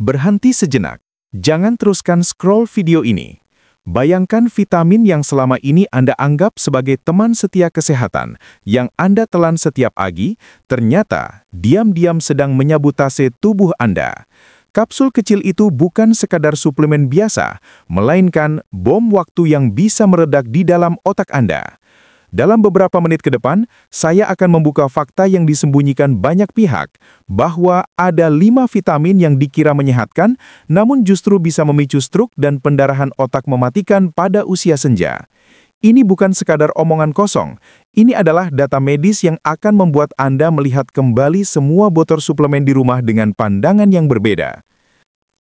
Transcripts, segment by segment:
Berhenti sejenak. Jangan teruskan scroll video ini. Bayangkan vitamin yang selama ini Anda anggap sebagai teman setia kesehatan, yang Anda telan setiap pagi, ternyata diam-diam sedang menyabotase tubuh Anda. Kapsul kecil itu bukan sekadar suplemen biasa, melainkan bom waktu yang bisa meledak di dalam otak Anda. Dalam beberapa menit ke depan, saya akan membuka fakta yang disembunyikan banyak pihak, bahwa ada 5 vitamin yang dikira menyehatkan, namun justru bisa memicu stroke dan pendarahan otak mematikan pada usia senja. Ini bukan sekadar omongan kosong, ini adalah data medis yang akan membuat Anda melihat kembali semua botol suplemen di rumah dengan pandangan yang berbeda.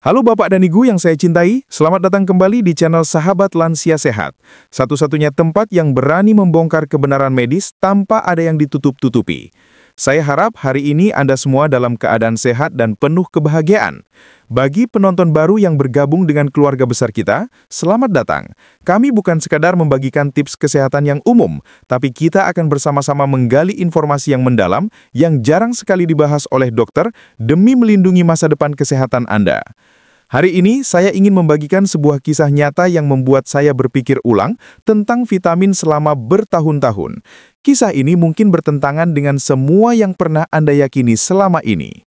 Halo Bapak dan Ibu yang saya cintai, selamat datang kembali di channel Sahabat Lansia Sehat. Satu-satunya tempat yang berani membongkar kebenaran medis tanpa ada yang ditutup-tutupi. Saya harap hari ini Anda semua dalam keadaan sehat dan penuh kebahagiaan. Bagi penonton baru yang bergabung dengan keluarga besar kita, selamat datang. Kami bukan sekadar membagikan tips kesehatan yang umum, tapi kita akan bersama-sama menggali informasi yang mendalam yang jarang sekali dibahas oleh dokter demi melindungi masa depan kesehatan Anda. Hari ini saya ingin membagikan sebuah kisah nyata yang membuat saya berpikir ulang tentang vitamin selama bertahun-tahun. Kisah ini mungkin bertentangan dengan semua yang pernah Anda yakini selama ini.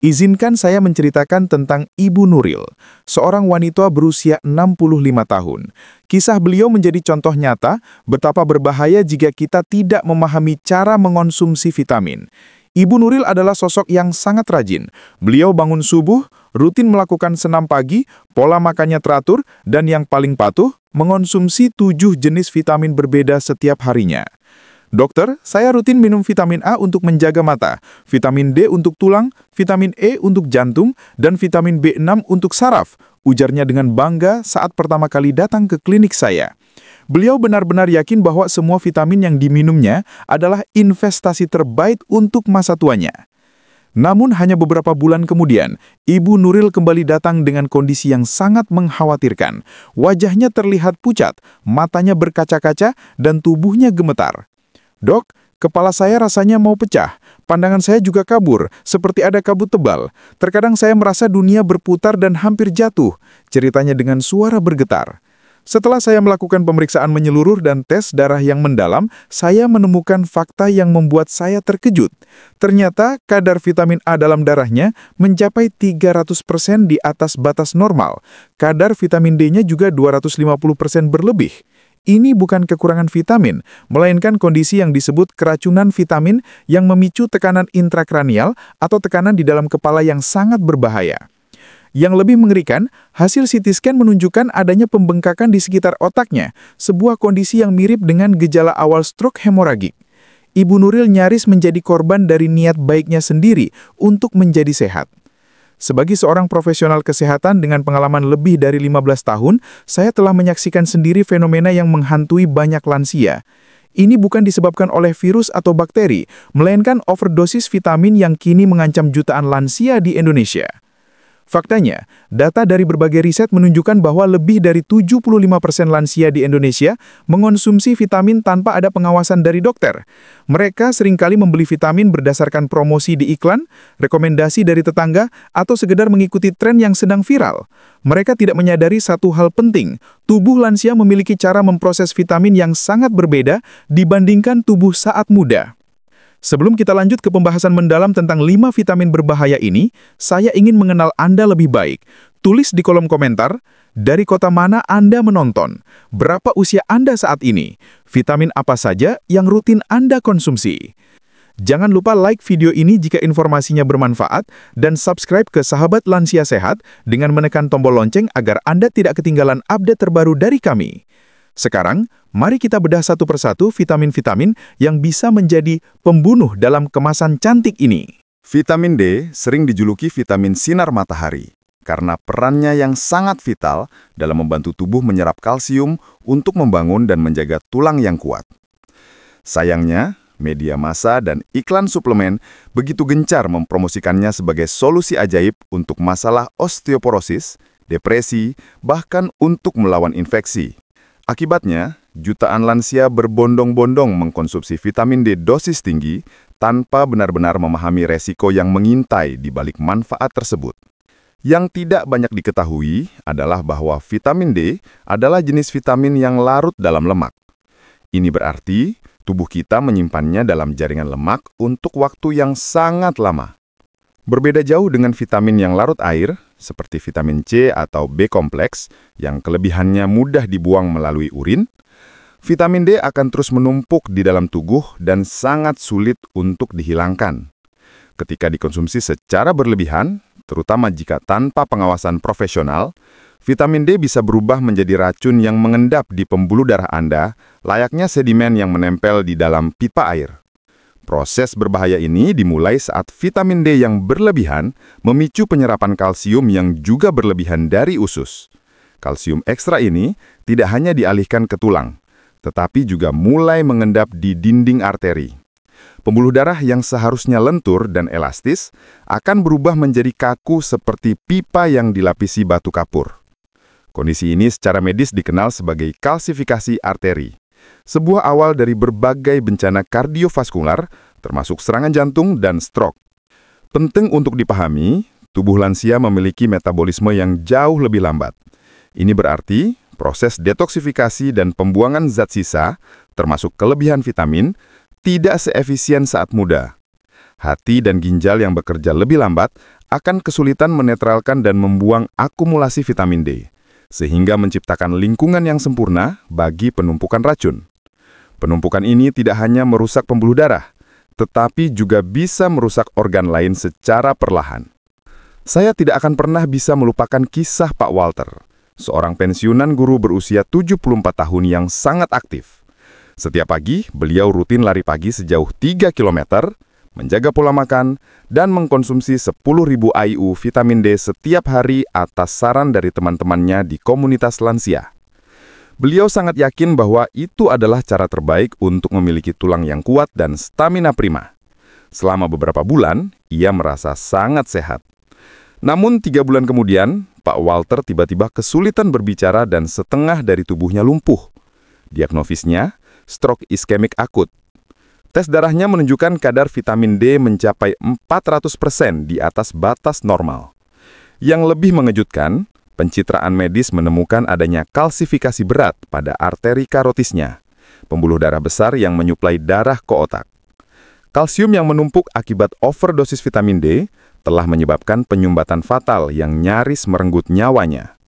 Izinkan saya menceritakan tentang Ibu Nuril, seorang wanita berusia 65 tahun. Kisah beliau menjadi contoh nyata betapa berbahaya jika kita tidak memahami cara mengonsumsi vitamin. Ibu Nuril adalah sosok yang sangat rajin. Beliau bangun subuh, rutin melakukan senam pagi, pola makannya teratur, dan yang paling patuh, mengonsumsi 7 jenis vitamin berbeda setiap harinya. Dokter, saya rutin minum vitamin A untuk menjaga mata, vitamin D untuk tulang, vitamin E untuk jantung, dan vitamin B6 untuk saraf, ujarnya dengan bangga saat pertama kali datang ke klinik saya. Beliau benar-benar yakin bahwa semua vitamin yang diminumnya adalah investasi terbaik untuk masa tuanya. Namun hanya beberapa bulan kemudian, Ibu Nuril kembali datang dengan kondisi yang sangat mengkhawatirkan. Wajahnya terlihat pucat, matanya berkaca-kaca, dan tubuhnya gemetar. "Dok, kepala saya rasanya mau pecah. Pandangan saya juga kabur, seperti ada kabut tebal. Terkadang saya merasa dunia berputar dan hampir jatuh," ceritanya dengan suara bergetar. Setelah saya melakukan pemeriksaan menyeluruh dan tes darah yang mendalam, saya menemukan fakta yang membuat saya terkejut. Ternyata kadar vitamin A dalam darahnya mencapai 300% di atas batas normal. Kadar vitamin D-nya juga 250% berlebih. Ini bukan kekurangan vitamin, melainkan kondisi yang disebut keracunan vitamin yang memicu tekanan intrakranial atau tekanan di dalam kepala yang sangat berbahaya. Yang lebih mengerikan, hasil CT scan menunjukkan adanya pembengkakan di sekitar otaknya, sebuah kondisi yang mirip dengan gejala awal stroke hemoragik. Ibu Nuril nyaris menjadi korban dari niat baiknya sendiri untuk menjadi sehat. Sebagai seorang profesional kesehatan dengan pengalaman lebih dari 15 tahun, saya telah menyaksikan sendiri fenomena yang menghantui banyak lansia. Ini bukan disebabkan oleh virus atau bakteri, melainkan overdosis vitamin yang kini mengancam jutaan lansia di Indonesia. Faktanya, data dari berbagai riset menunjukkan bahwa lebih dari 75% lansia di Indonesia mengonsumsi vitamin tanpa ada pengawasan dari dokter. Mereka seringkali membeli vitamin berdasarkan promosi di iklan, rekomendasi dari tetangga, atau sekedar mengikuti tren yang sedang viral. Mereka tidak menyadari satu hal penting, tubuh lansia memiliki cara memproses vitamin yang sangat berbeda dibandingkan tubuh saat muda. Sebelum kita lanjut ke pembahasan mendalam tentang 5 vitamin berbahaya ini, saya ingin mengenal Anda lebih baik. Tulis di kolom komentar, dari kota mana Anda menonton, berapa usia Anda saat ini, vitamin apa saja yang rutin Anda konsumsi. Jangan lupa like video ini jika informasinya bermanfaat, dan subscribe ke Sahabat Lansia Sehat dengan menekan tombol lonceng agar Anda tidak ketinggalan update terbaru dari kami. Sekarang, mari kita bedah satu persatu vitamin-vitamin yang bisa menjadi pembunuh dalam kemasan cantik ini. Vitamin D sering dijuluki vitamin sinar matahari karena perannya yang sangat vital dalam membantu tubuh menyerap kalsium untuk membangun dan menjaga tulang yang kuat. Sayangnya, media massa dan iklan suplemen begitu gencar mempromosikannya sebagai solusi ajaib untuk masalah osteoporosis, depresi, bahkan untuk melawan infeksi. Akibatnya, jutaan lansia berbondong-bondong mengkonsumsi vitamin D dosis tinggi tanpa benar-benar memahami resiko yang mengintai di balik manfaat tersebut. Yang tidak banyak diketahui adalah bahwa vitamin D adalah jenis vitamin yang larut dalam lemak. Ini berarti tubuh kita menyimpannya dalam jaringan lemak untuk waktu yang sangat lama. Berbeda jauh dengan vitamin yang larut air, seperti vitamin C atau B kompleks, yang kelebihannya mudah dibuang melalui urin, vitamin D akan terus menumpuk di dalam tubuh dan sangat sulit untuk dihilangkan. Ketika dikonsumsi secara berlebihan, terutama jika tanpa pengawasan profesional, vitamin D bisa berubah menjadi racun yang mengendap di pembuluh darah Anda, layaknya sedimen yang menempel di dalam pipa air. Proses berbahaya ini dimulai saat vitamin D yang berlebihan memicu penyerapan kalsium yang juga berlebihan dari usus. Kalsium ekstra ini tidak hanya dialihkan ke tulang, tetapi juga mulai mengendap di dinding arteri. Pembuluh darah yang seharusnya lentur dan elastis akan berubah menjadi kaku seperti pipa yang dilapisi batu kapur. Kondisi ini secara medis dikenal sebagai kalsifikasi arteri, sebuah awal dari berbagai bencana kardiovaskular, termasuk serangan jantung dan stroke. Penting untuk dipahami, tubuh lansia memiliki metabolisme yang jauh lebih lambat. Ini berarti proses detoksifikasi dan pembuangan zat sisa, termasuk kelebihan vitamin, tidak seefisien saat muda. Hati dan ginjal yang bekerja lebih lambat akan kesulitan menetralkan dan membuang akumulasi vitamin D, sehingga menciptakan lingkungan yang sempurna bagi penumpukan racun. Penumpukan ini tidak hanya merusak pembuluh darah, tetapi juga bisa merusak organ lain secara perlahan. Saya tidak akan pernah bisa melupakan kisah Pak Walter, seorang pensiunan guru berusia 74 tahun yang sangat aktif. Setiap pagi, beliau rutin lari pagi sejauh 3 km, menjaga pola makan, dan mengkonsumsi 10.000 IU vitamin D setiap hari atas saran dari teman-temannya di komunitas lansia. Beliau sangat yakin bahwa itu adalah cara terbaik untuk memiliki tulang yang kuat dan stamina prima. Selama beberapa bulan, ia merasa sangat sehat. Namun 3 bulan kemudian, Pak Walter tiba-tiba kesulitan berbicara dan setengah dari tubuhnya lumpuh. Diagnosisnya, stroke iskemik akut. Tes darahnya menunjukkan kadar vitamin D mencapai 400% di atas batas normal. Yang lebih mengejutkan, pencitraan medis menemukan adanya kalsifikasi berat pada arteri karotisnya, pembuluh darah besar yang menyuplai darah ke otak. Kalsium yang menumpuk akibat overdosis vitamin D telah menyebabkan penyumbatan fatal yang nyaris merenggut nyawanya.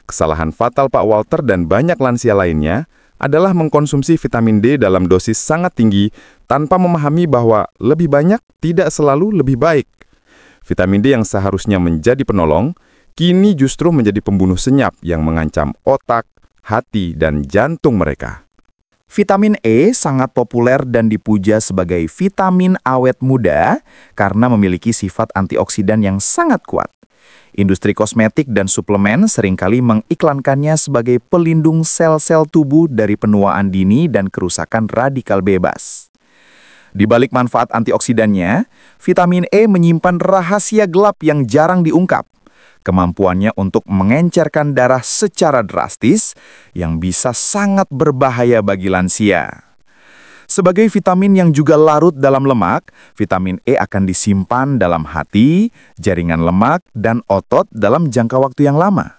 Kesalahan fatal Pak Walter dan banyak lansia lainnya adalah mengkonsumsi vitamin D dalam dosis sangat tinggi tanpa memahami bahwa lebih banyak tidak selalu lebih baik. Vitamin D yang seharusnya menjadi penolong, kini justru menjadi pembunuh senyap yang mengancam otak, hati, dan jantung mereka. Vitamin E sangat populer dan dipuja sebagai vitamin awet muda karena memiliki sifat antioksidan yang sangat kuat. Industri kosmetik dan suplemen seringkali mengiklankannya sebagai pelindung sel-sel tubuh dari penuaan dini dan kerusakan radikal bebas. Di balik manfaat antioksidannya, vitamin E menyimpan rahasia gelap yang jarang diungkap. Kemampuannya untuk mengencerkan darah secara drastis yang bisa sangat berbahaya bagi lansia. Sebagai vitamin yang juga larut dalam lemak, vitamin E akan disimpan dalam hati, jaringan lemak, dan otot dalam jangka waktu yang lama.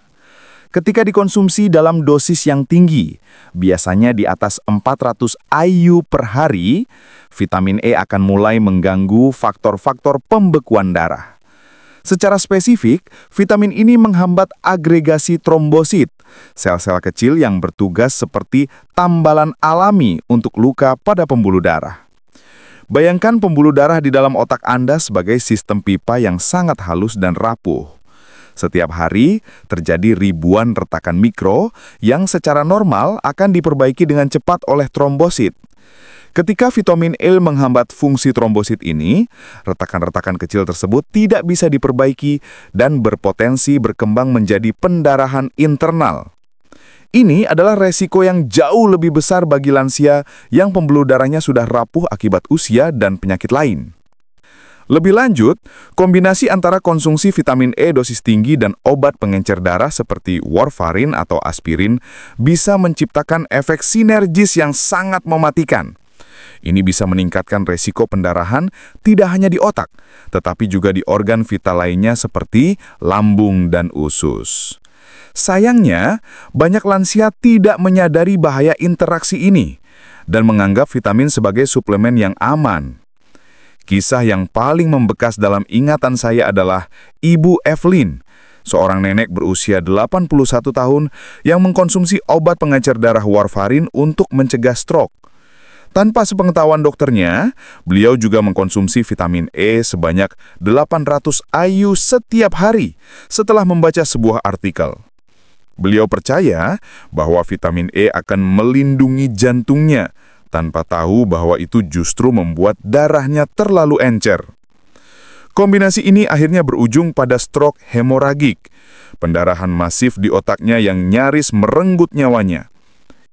Ketika dikonsumsi dalam dosis yang tinggi, biasanya di atas 400 IU per hari, vitamin E akan mulai mengganggu faktor-faktor pembekuan darah. Secara spesifik, vitamin ini menghambat agregasi trombosit, sel-sel kecil yang bertugas seperti tambalan alami untuk luka pada pembuluh darah. Bayangkan pembuluh darah di dalam otak Anda sebagai sistem pipa yang sangat halus dan rapuh. Setiap hari, terjadi ribuan retakan mikro yang secara normal akan diperbaiki dengan cepat oleh trombosit. Ketika vitamin E menghambat fungsi trombosit ini, retakan-retakan kecil tersebut tidak bisa diperbaiki dan berpotensi berkembang menjadi pendarahan internal. Ini adalah resiko yang jauh lebih besar bagi lansia yang pembuluh darahnya sudah rapuh akibat usia dan penyakit lain. Lebih lanjut, kombinasi antara konsumsi vitamin E dosis tinggi dan obat pengencer darah seperti warfarin atau aspirin bisa menciptakan efek sinergis yang sangat mematikan. Ini bisa meningkatkan resiko pendarahan tidak hanya di otak, tetapi juga di organ vital lainnya seperti lambung dan usus. Sayangnya, banyak lansia tidak menyadari bahaya interaksi ini dan menganggap vitamin sebagai suplemen yang aman. Kisah yang paling membekas dalam ingatan saya adalah Ibu Evelyn, seorang nenek berusia 81 tahun yang mengkonsumsi obat pengencer darah warfarin untuk mencegah stroke. Tanpa sepengetahuan dokternya, beliau juga mengkonsumsi vitamin E sebanyak 800 IU setiap hari setelah membaca sebuah artikel. Beliau percaya bahwa vitamin E akan melindungi jantungnya, tanpa tahu bahwa itu justru membuat darahnya terlalu encer. Kombinasi ini akhirnya berujung pada stroke hemoragik, pendarahan masif di otaknya yang nyaris merenggut nyawanya.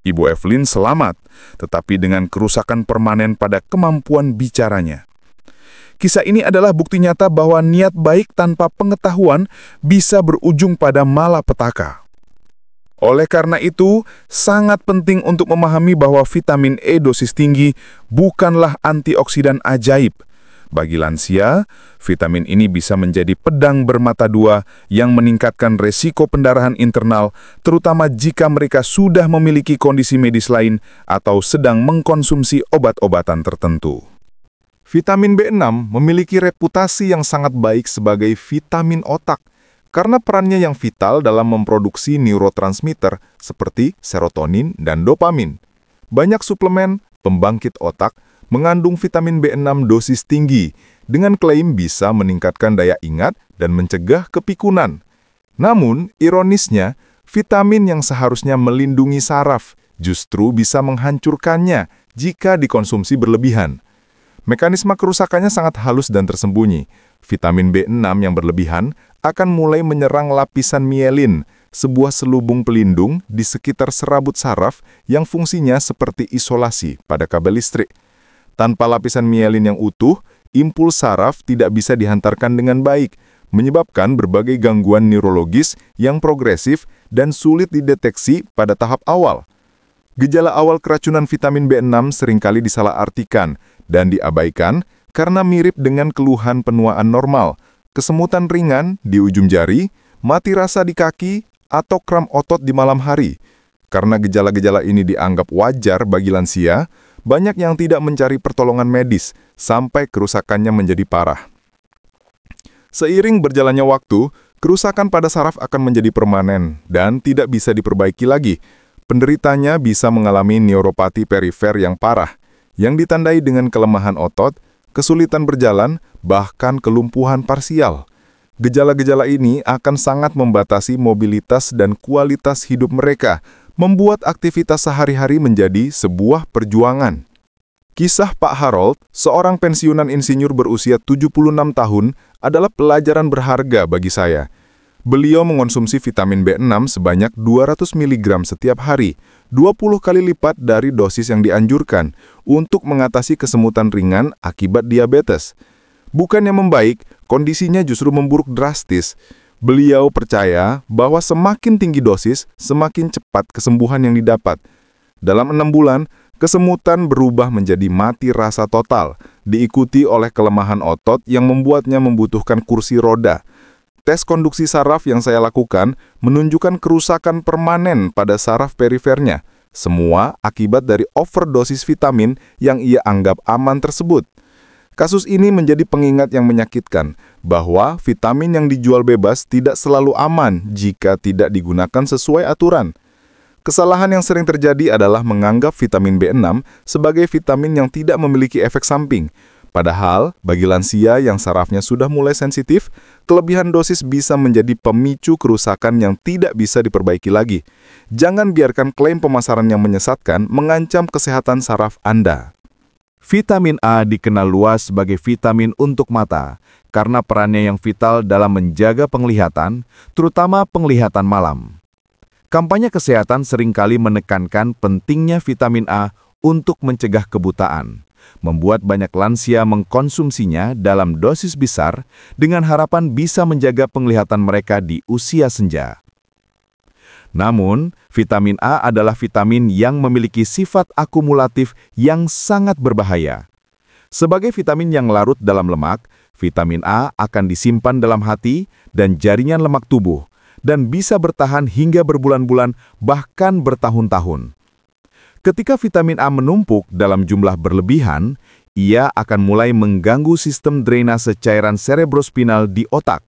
Ibu Evelyn selamat, tetapi dengan kerusakan permanen pada kemampuan bicaranya. Kisah ini adalah bukti nyata bahwa niat baik tanpa pengetahuan bisa berujung pada malapetaka. Oleh karena itu, sangat penting untuk memahami bahwa vitamin E dosis tinggi bukanlah antioksidan ajaib. Bagi lansia, vitamin ini bisa menjadi pedang bermata dua yang meningkatkan resiko pendarahan internal, terutama jika mereka sudah memiliki kondisi medis lain atau sedang mengkonsumsi obat-obatan tertentu. Vitamin B6 memiliki reputasi yang sangat baik sebagai vitamin otak, karena perannya yang vital dalam memproduksi neurotransmitter seperti serotonin dan dopamin. Banyak suplemen pembangkit otak mengandung vitamin B6 dosis tinggi dengan klaim bisa meningkatkan daya ingat dan mencegah kepikunan. Namun, ironisnya, vitamin yang seharusnya melindungi saraf justru bisa menghancurkannya jika dikonsumsi berlebihan. Mekanisme kerusakannya sangat halus dan tersembunyi. Vitamin B6 yang berlebihan akan mulai menyerang lapisan mielin, sebuah selubung pelindung di sekitar serabut saraf yang fungsinya seperti isolasi pada kabel listrik. Tanpa lapisan mielin yang utuh, impuls saraf tidak bisa dihantarkan dengan baik, menyebabkan berbagai gangguan neurologis yang progresif dan sulit dideteksi pada tahap awal. Gejala awal keracunan vitamin B6 seringkali disalahartikan dan diabaikan karena mirip dengan keluhan penuaan normal, kesemutan ringan di ujung jari, mati rasa di kaki, atau kram otot di malam hari. Karena gejala-gejala ini dianggap wajar bagi lansia, banyak yang tidak mencari pertolongan medis sampai kerusakannya menjadi parah. Seiring berjalannya waktu, kerusakan pada saraf akan menjadi permanen dan tidak bisa diperbaiki lagi. Penderitanya bisa mengalami neuropati perifer yang parah, yang ditandai dengan kelemahan otot, kesulitan berjalan, bahkan kelumpuhan parsial. Gejala-gejala ini akan sangat membatasi mobilitas dan kualitas hidup mereka, membuat aktivitas sehari-hari menjadi sebuah perjuangan. Kisah Pak Harold, seorang pensiunan insinyur berusia 76 tahun, adalah pelajaran berharga bagi saya. Beliau mengonsumsi vitamin B6 sebanyak 200 mg setiap hari, 20 kali lipat dari dosis yang dianjurkan, untuk mengatasi kesemutan ringan akibat diabetes. Bukannya membaik, kondisinya justru memburuk drastis. Beliau percaya bahwa semakin tinggi dosis, semakin cepat kesembuhan yang didapat. Dalam 6 bulan, kesemutan berubah menjadi mati rasa total, diikuti oleh kelemahan otot yang membuatnya membutuhkan kursi roda. Tes konduksi saraf yang saya lakukan menunjukkan kerusakan permanen pada saraf perifernya, semua akibat dari overdosis vitamin yang ia anggap aman tersebut. Kasus ini menjadi pengingat yang menyakitkan bahwa vitamin yang dijual bebas tidak selalu aman jika tidak digunakan sesuai aturan. Kesalahan yang sering terjadi adalah menganggap vitamin B6 sebagai vitamin yang tidak memiliki efek samping. Padahal, bagi lansia yang sarafnya sudah mulai sensitif, kelebihan dosis bisa menjadi pemicu kerusakan yang tidak bisa diperbaiki lagi. Jangan biarkan klaim pemasaran yang menyesatkan mengancam kesehatan saraf Anda. Vitamin A dikenal luas sebagai vitamin untuk mata karena perannya yang vital dalam menjaga penglihatan, terutama penglihatan malam. Kampanye kesehatan seringkali menekankan pentingnya vitamin A untuk mencegah kebutaan, membuat banyak lansia mengkonsumsinya dalam dosis besar dengan harapan bisa menjaga penglihatan mereka di usia senja. Namun, vitamin A adalah vitamin yang memiliki sifat akumulatif yang sangat berbahaya. Sebagai vitamin yang larut dalam lemak, vitamin A akan disimpan dalam hati dan jaringan lemak tubuh, dan bisa bertahan hingga berbulan-bulan, bahkan bertahun-tahun. Ketika vitamin A menumpuk dalam jumlah berlebihan, ia akan mulai mengganggu sistem drainase cairan cerebrospinal di otak.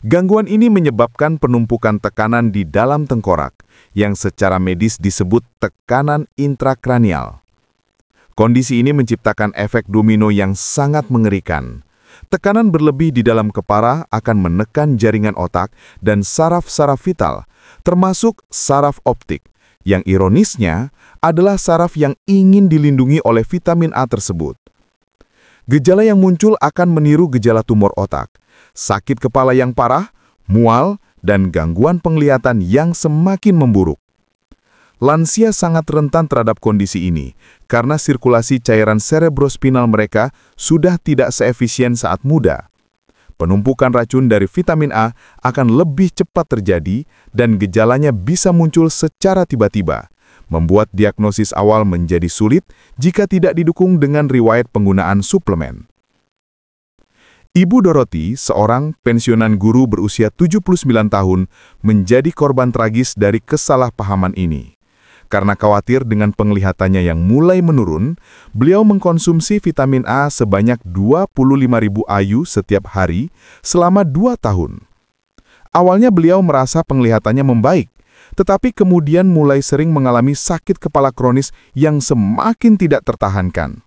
Gangguan ini menyebabkan penumpukan tekanan di dalam tengkorak, yang secara medis disebut tekanan intrakranial. Kondisi ini menciptakan efek domino yang sangat mengerikan. Tekanan berlebih di dalam kepala akan menekan jaringan otak dan saraf-saraf vital, termasuk saraf optik, yang ironisnya adalah saraf yang ingin dilindungi oleh vitamin A tersebut. Gejala yang muncul akan meniru gejala tumor otak, sakit kepala yang parah, mual, dan gangguan penglihatan yang semakin memburuk. Lansia sangat rentan terhadap kondisi ini karena sirkulasi cairan cerebrospinal mereka sudah tidak seefisien saat muda. Penumpukan racun dari vitamin A akan lebih cepat terjadi dan gejalanya bisa muncul secara tiba-tiba, membuat diagnosis awal menjadi sulit jika tidak didukung dengan riwayat penggunaan suplemen. Ibu Dorothy, seorang pensiunan guru berusia 79 tahun, menjadi korban tragis dari kesalahpahaman ini. Karena khawatir dengan penglihatannya yang mulai menurun, beliau mengkonsumsi vitamin A sebanyak 25.000 IU setiap hari selama 2 tahun. Awalnya beliau merasa penglihatannya membaik, tetapi kemudian mulai sering mengalami sakit kepala kronis yang semakin tidak tertahankan.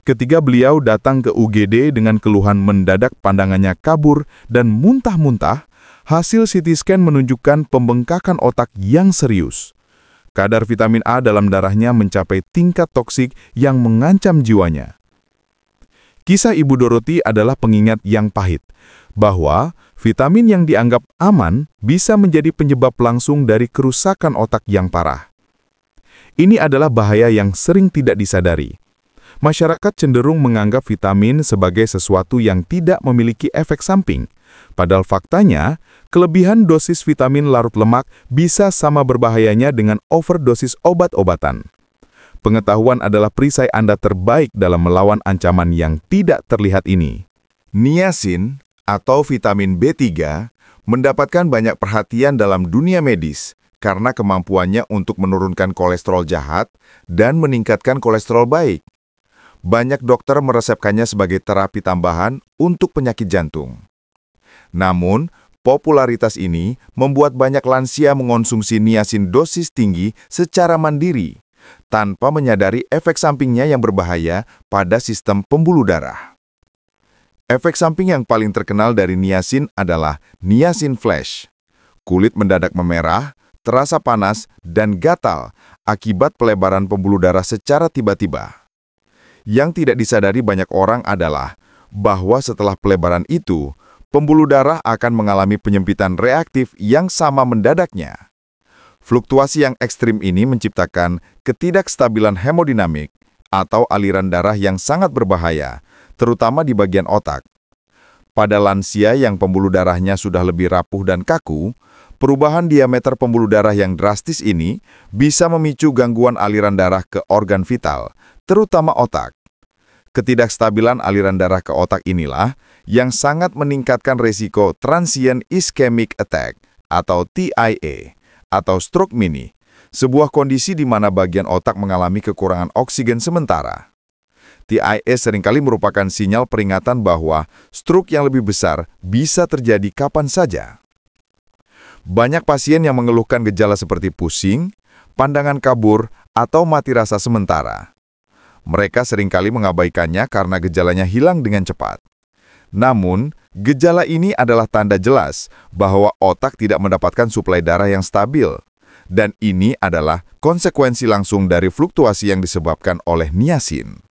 Ketika beliau datang ke UGD dengan keluhan mendadak pandangannya kabur dan muntah-muntah, hasil CT scan menunjukkan pembengkakan otak yang serius. Kadar vitamin A dalam darahnya mencapai tingkat toksik yang mengancam jiwanya. Kisah Ibu Dorothy adalah pengingat yang pahit, bahwa vitamin yang dianggap aman bisa menjadi penyebab langsung dari kerusakan otak yang parah. Ini adalah bahaya yang sering tidak disadari. Masyarakat cenderung menganggap vitamin sebagai sesuatu yang tidak memiliki efek samping, padahal faktanya, kelebihan dosis vitamin larut lemak bisa sama berbahayanya dengan overdosis obat-obatan. Pengetahuan adalah perisai Anda terbaik dalam melawan ancaman yang tidak terlihat ini. Niacin atau vitamin B3 mendapatkan banyak perhatian dalam dunia medis karena kemampuannya untuk menurunkan kolesterol jahat dan meningkatkan kolesterol baik. Banyak dokter meresepkannya sebagai terapi tambahan untuk penyakit jantung. Namun, popularitas ini membuat banyak lansia mengonsumsi niacin dosis tinggi secara mandiri, tanpa menyadari efek sampingnya yang berbahaya pada sistem pembuluh darah. Efek samping yang paling terkenal dari niacin adalah niacin flash. Kulit mendadak memerah, terasa panas, dan gatal akibat pelebaran pembuluh darah secara tiba-tiba. Yang tidak disadari banyak orang adalah bahwa setelah pelebaran itu, pembuluh darah akan mengalami penyempitan reaktif yang sama mendadaknya. Fluktuasi yang ekstrim ini menciptakan ketidakstabilan hemodinamik atau aliran darah yang sangat berbahaya, terutama di bagian otak. Pada lansia yang pembuluh darahnya sudah lebih rapuh dan kaku, perubahan diameter pembuluh darah yang drastis ini bisa memicu gangguan aliran darah ke organ vital, terutama otak. Ketidakstabilan aliran darah ke otak inilah yang sangat meningkatkan risiko transient ischemic attack atau TIA atau stroke mini, sebuah kondisi di mana bagian otak mengalami kekurangan oksigen sementara. TIA seringkali merupakan sinyal peringatan bahwa stroke yang lebih besar bisa terjadi kapan saja. Banyak pasien yang mengeluhkan gejala seperti pusing, pandangan kabur, atau mati rasa sementara. Mereka seringkali mengabaikannya karena gejalanya hilang dengan cepat. Namun, gejala ini adalah tanda jelas bahwa otak tidak mendapatkan suplai darah yang stabil. Dan ini adalah konsekuensi langsung dari fluktuasi yang disebabkan oleh niacin.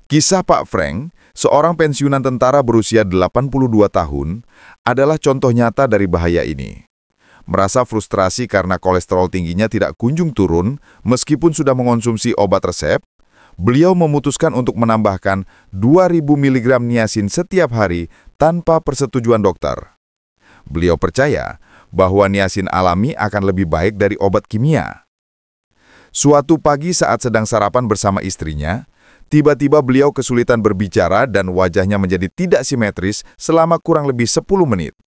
Kisah Pak Frank, seorang pensiunan tentara berusia 82 tahun, adalah contoh nyata dari bahaya ini. Merasa frustrasi karena kolesterol tingginya tidak kunjung turun meskipun sudah mengonsumsi obat resep, beliau memutuskan untuk menambahkan 2.000 mg niacin setiap hari tanpa persetujuan dokter. Beliau percaya bahwa niacin alami akan lebih baik dari obat kimia. Suatu pagi saat sedang sarapan bersama istrinya, tiba-tiba beliau kesulitan berbicara dan wajahnya menjadi tidak simetris selama kurang lebih 10 menit.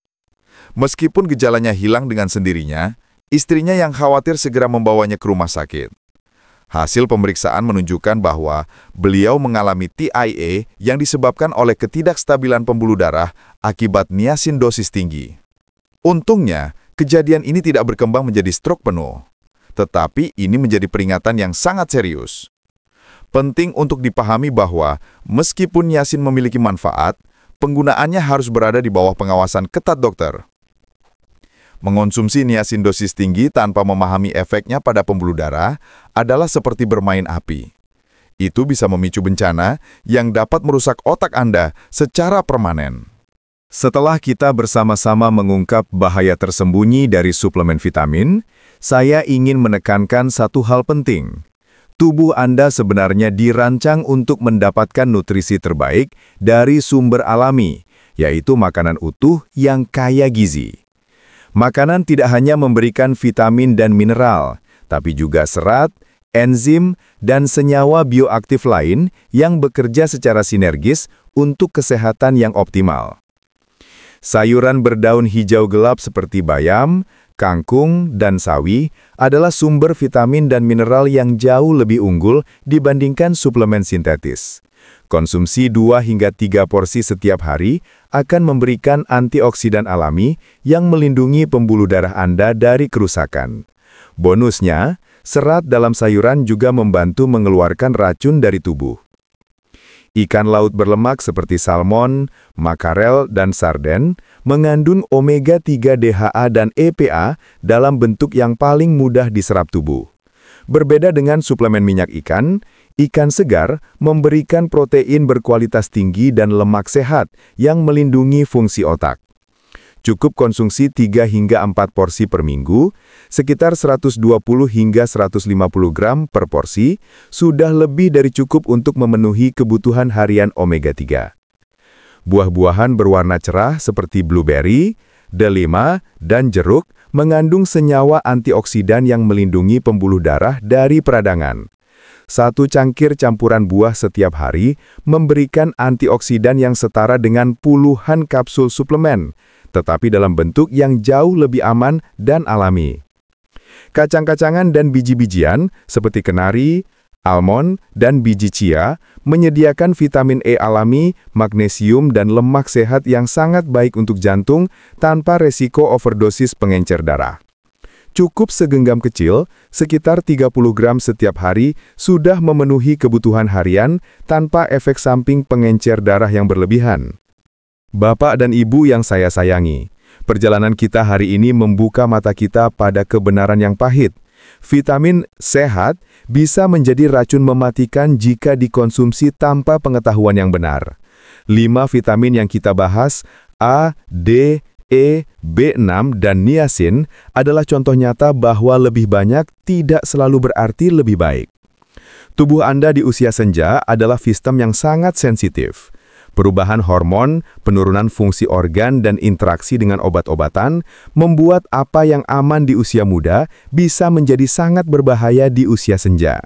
Meskipun gejalanya hilang dengan sendirinya, istrinya yang khawatir segera membawanya ke rumah sakit. Hasil pemeriksaan menunjukkan bahwa beliau mengalami TIA yang disebabkan oleh ketidakstabilan pembuluh darah akibat niacin dosis tinggi. Untungnya, kejadian ini tidak berkembang menjadi stroke penuh. Tetapi ini menjadi peringatan yang sangat serius. Penting untuk dipahami bahwa meskipun niacin memiliki manfaat, penggunaannya harus berada di bawah pengawasan ketat dokter. Mengonsumsi niacin dosis tinggi tanpa memahami efeknya pada pembuluh darah adalah seperti bermain api. Itu bisa memicu bencana yang dapat merusak otak Anda secara permanen. Setelah kita bersama-sama mengungkap bahaya tersembunyi dari suplemen vitamin, saya ingin menekankan satu hal penting. Tubuh Anda sebenarnya dirancang untuk mendapatkan nutrisi terbaik dari sumber alami, yaitu makanan utuh yang kaya gizi. Makanan tidak hanya memberikan vitamin dan mineral, tapi juga serat, enzim, dan senyawa bioaktif lain yang bekerja secara sinergis untuk kesehatan yang optimal. Sayuran berdaun hijau gelap seperti bayam, kangkung, dan sawi adalah sumber vitamin dan mineral yang jauh lebih unggul dibandingkan suplemen sintetis. Konsumsi 2 hingga 3 porsi setiap hari akan memberikan antioksidan alami yang melindungi pembuluh darah Anda dari kerusakan. Bonusnya, serat dalam sayuran juga membantu mengeluarkan racun dari tubuh. Ikan laut berlemak seperti salmon, makarel, dan sarden mengandung omega-3 DHA dan EPA dalam bentuk yang paling mudah diserap tubuh. Berbeda dengan suplemen minyak ikan, ikan segar memberikan protein berkualitas tinggi dan lemak sehat yang melindungi fungsi otak. Cukup konsumsi 3 hingga 4 porsi per minggu, sekitar 120 hingga 150 gram per porsi, sudah lebih dari cukup untuk memenuhi kebutuhan harian omega-3. Buah-buahan berwarna cerah seperti blueberry, delima, dan jeruk mengandung senyawa antioksidan yang melindungi pembuluh darah dari peradangan. 1 cangkir campuran buah setiap hari memberikan antioksidan yang setara dengan puluhan kapsul suplemen, tetapi dalam bentuk yang jauh lebih aman dan alami. Kacang-kacangan dan biji-bijian seperti kenari, almond, dan biji chia menyediakan vitamin E alami, magnesium, dan lemak sehat yang sangat baik untuk jantung tanpa resiko overdosis pengencer darah. Cukup segenggam kecil, sekitar 30 gram setiap hari, sudah memenuhi kebutuhan harian tanpa efek samping pengencer darah yang berlebihan. Bapak dan Ibu yang saya sayangi, perjalanan kita hari ini membuka mata kita pada kebenaran yang pahit. Vitamin sehat bisa menjadi racun mematikan jika dikonsumsi tanpa pengetahuan yang benar. 5 vitamin yang kita bahas, A, D, E, B6, dan niacin adalah contoh nyata bahwa lebih banyak tidak selalu berarti lebih baik. Tubuh Anda di usia senja adalah sistem yang sangat sensitif. Perubahan hormon, penurunan fungsi organ, dan interaksi dengan obat-obatan membuat apa yang aman di usia muda bisa menjadi sangat berbahaya di usia senja.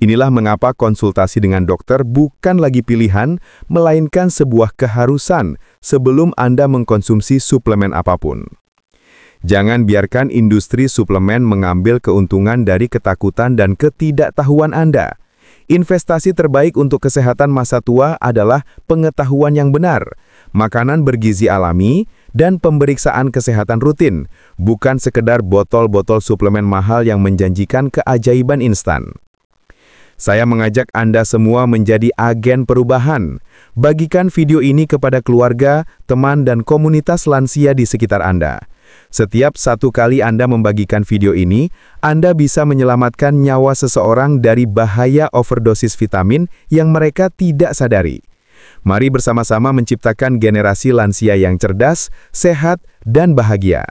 Inilah mengapa konsultasi dengan dokter bukan lagi pilihan, melainkan sebuah keharusan sebelum Anda mengkonsumsi suplemen apapun. Jangan biarkan industri suplemen mengambil keuntungan dari ketakutan dan ketidaktahuan Anda. Investasi terbaik untuk kesehatan masa tua adalah pengetahuan yang benar, makanan bergizi alami, dan pemeriksaan kesehatan rutin, bukan sekedar botol-botol suplemen mahal yang menjanjikan keajaiban instan. Saya mengajak Anda semua menjadi agen perubahan. Bagikan video ini kepada keluarga, teman, dan komunitas lansia di sekitar Anda. Setiap 1 kali Anda membagikan video ini, Anda bisa menyelamatkan nyawa seseorang dari bahaya overdosis vitamin yang mereka tidak sadari. Mari bersama-sama menciptakan generasi lansia yang cerdas, sehat, dan bahagia.